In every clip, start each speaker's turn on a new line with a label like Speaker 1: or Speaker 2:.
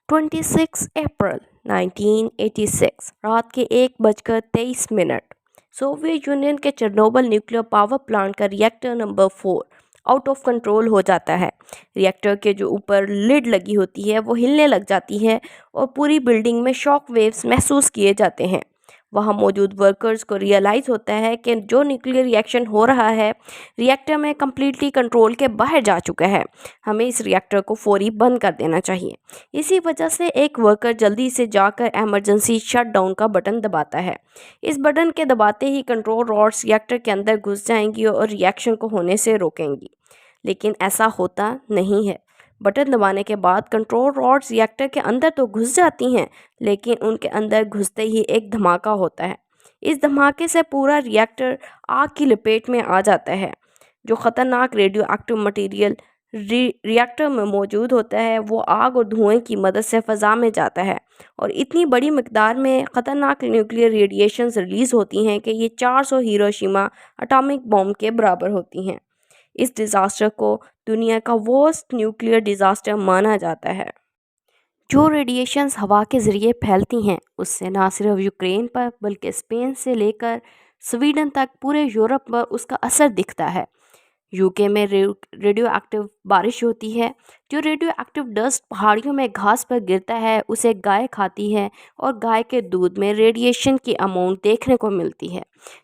Speaker 1: 26 अप्रैल 1986 रात के 1:23 Soviet union के चेरनोबिल न्यूक्लियर पावर प्लांट का reactor number 4 out of control हो जाता है। रिएक्टर के जो ऊपर लिड लगी होती है वो हिलने लग जाती है और पूरी बिल्डिंग में शॉक वेव्स महसूस किए जाते हैं। वहाँ मौजूद वर्कर्स को रियलाइज़ होता है कि जो न्यूक्लियर रिएक्शन हो रहा है रिएक्टर में कम्प्लीटली कंट्रोल के बाहर जा चुका है। हमें इस रिएक्टर को फौरी बंद कर देना चाहिए। इसी वजह से एक वर्कर जल्दी से जाकर इमरजेंसी शटडाउन का बटन दबाता है। इस बटन के दबाते ही कंट्रोल रॉड्स रिएक्टर के अंदर घुस जाएंगी और रिएक्शन को होने से रोकेंगी, लेकिन ऐसा होता नहीं है। बटन दबाने के बाद कंट्रोल रॉड्स रिएक्टर के अंदर तो घुस जाती हैं, लेकिन उनके अंदर घुसते ही एक धमाका होता है। इस धमाके से पूरा रिएक्टर आग की लपेट में आ जाता है। जो ख़तरनाक रेडियो एक्टिव मटीरियल रिएक्टर में मौजूद होता है वो आग और धुएं की मदद से फ़ज़ा में जाता है और इतनी बड़ी मिकदार में ख़तरनाक न्यूक्लियर रेडिएशंस रिलीज़ होती हैं कि ये 400 हिरोशिमा एटॉमिक बॉम्ब के बराबर होती हैं। इस डिज़ास्टर को दुनिया का वर्स्ट न्यूक्लियर डिज़ास्टर माना जाता है। जो रेडिएशंस हवा के ज़रिए फैलती हैं उससे ना सिर्फ यूक्रेन पर बल्कि स्पेन से लेकर स्वीडन तक पूरे यूरोप पर उसका असर दिखता है। यूके में रेडियो एक्टिव बारिश होती है। जो रेडियो एक्टिव डस्ट पहाड़ियों में घास पर गिरता है उसे गाय खाती है और गाय के दूध में रेडिएशन की अमाउंट देखने को मिलती है,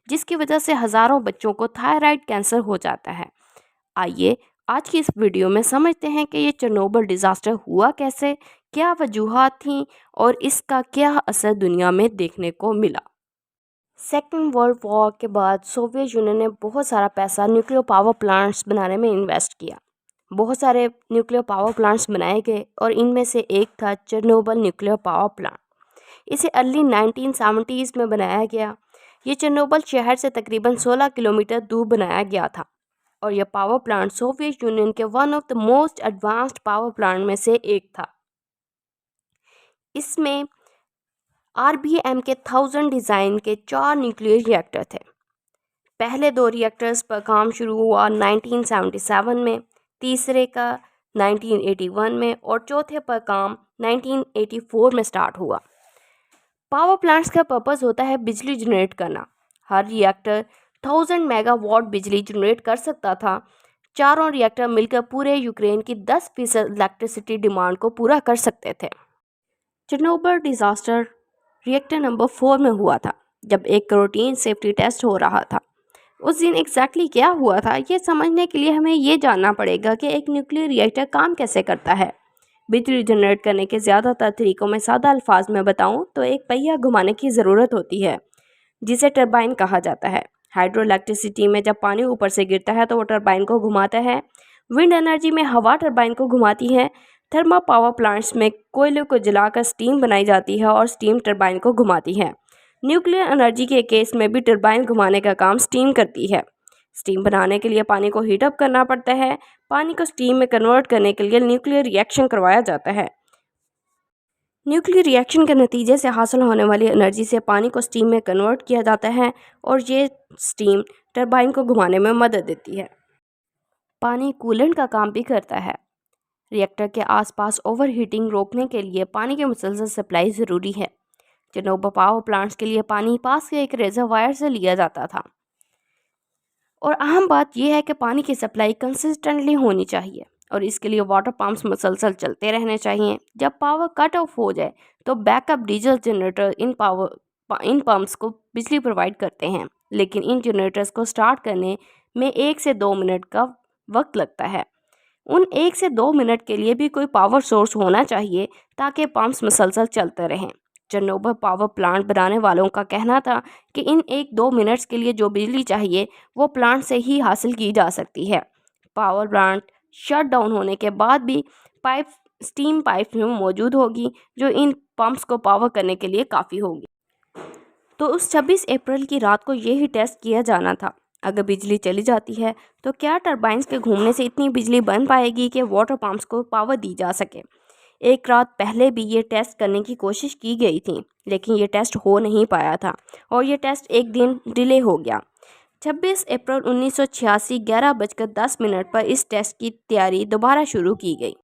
Speaker 1: जिसकी वजह से हज़ारों बच्चों को थायराइड कैंसर हो जाता है। आइए आज की इस वीडियो में समझते हैं कि ये चेरनोबिल डिज़ास्टर हुआ कैसे, क्या वजूहात थीं और इसका क्या असर दुनिया में देखने को मिला। सेकेंड वर्ल्ड वॉर के बाद सोवियत यूनियन ने बहुत सारा पैसा न्यूक्लियर पावर प्लांट्स बनाने में इन्वेस्ट किया। बहुत सारे न्यूक्लियर पावर प्लांट्स बनाए गए और इनमें से एक था चेरनोबिल न्यूक्लियर पावर प्लांट। इसे अर्ली 1970s में बनाया गया। ये चेरनोबिल शहर से तकरीबन 16 किलोमीटर दूर बनाया गया था और यह पावर प्लांट सोवियत यूनियन के one of the most advanced power plant में से एक था। इसमें RBM के 1000 डिज़ाइन के 4 न्यूक्लियर रिएक्टर थे। पहले 2 रिएक्टर्स पर काम शुरू हुआ 1977 में, तीसरे का 1981 में और चौथे पर काम 1984 में स्टार्ट हुआ। पावर प्लांट्स का पर्पस होता है बिजली जनरेट करना। हर रिएक्टर 1000 मेगावाट बिजली जनरेट कर सकता था। चारों रिएक्टर मिलकर पूरे यूक्रेन की 10% इलेक्ट्रिसिटी डिमांड को पूरा कर सकते थे। चेरनोबिल डिज़ास्टर रिएक्टर नंबर 4 में हुआ था, जब एक रूटीन सेफ्टी टेस्ट हो रहा था। उस दिन एग्जैक्टली क्या हुआ था ये समझने के लिए हमें ये जानना पड़ेगा कि एक न्यूक्लियर रिएक्टर काम कैसे करता है। बिजली जनरेट करने के ज़्यादातर तरीक़ों में सादा अल्फाज में बताऊं तो एक पहिया घुमाने की ज़रूरत होती है, जिसे टरबाइन कहा जाता है। हाइड्रो इलेक्ट्रिसिटी में जब पानी ऊपर से गिरता है तो वो टरबाइन को घुमाता है। विंड एनर्जी में हवा टरबाइन को घुमाती है। थर्मल पावर प्लांट्स में कोयले को जलाकर स्टीम बनाई जाती है और स्टीम टरबाइन को घुमाती है। न्यूक्लियर एनर्जी के केस में भी टरबाइन घुमाने का काम स्टीम करती है। स्टीम बनाने के लिए पानी को हीटअप करना पड़ता है। पानी को स्टीम में कन्वर्ट करने के लिए न्यूक्लियर रिएक्शन करवाया जाता है। न्यूक्लियर रिएक्शन के नतीजे से हासिल होने वाली एनर्जी से पानी को स्टीम में कन्वर्ट किया जाता है और ये स्टीम टरबाइन को घुमाने में मदद देती है। पानी कूलेंट का काम भी करता है। रिएक्टर के आसपास ओवरहीटिंग रोकने के लिए पानी की मुसलसल सप्लाई ज़रूरी है। चेरनोबिल पावर प्लांट्स के लिए पानी पास के एक रिजर्वायर से लिया जाता था और अहम बात यह है कि पानी की सप्लाई कंसिस्टेंटली होनी चाहिए और इसके लिए वाटर पंप्स मुसलसल चलते रहने चाहिए। जब पावर कट ऑफ हो जाए तो बैकअप डीजल जनरेटर इन पंप्स को बिजली प्रोवाइड करते हैं, लेकिन इन जनरेटर्स को स्टार्ट करने में 1 से 2 मिनट का वक्त लगता है। उन 1 से 2 मिनट के लिए भी कोई पावर सोर्स होना चाहिए ताकि पंप्स मुसलसल चलते रहें। चेरनोबिल पावर प्लांट बनाने वालों का कहना था कि इन 1-2 मिनट्स के लिए जो बिजली चाहिए वो प्लांट से ही हासिल की जा सकती है। पावर प्लांट शट डाउन होने के बाद भी स्टीम पाइप में मौजूद होगी जो इन पंप्स को पावर करने के लिए काफ़ी होगी। तो उस 26 अप्रैल की रात को यही टेस्ट किया जाना था। अगर बिजली चली जाती है तो क्या टरबाइन्स के घूमने से इतनी बिजली बन पाएगी कि वाटर पंप्स को पावर दी जा सके। एक रात पहले भी ये टेस्ट करने की कोशिश की गई थी, लेकिन ये टेस्ट हो नहीं पाया था और ये टेस्ट एक दिन डिले हो गया। 26 अप्रैल 1986 11:10 पर इस टेस्ट की तैयारी दोबारा शुरू की गई।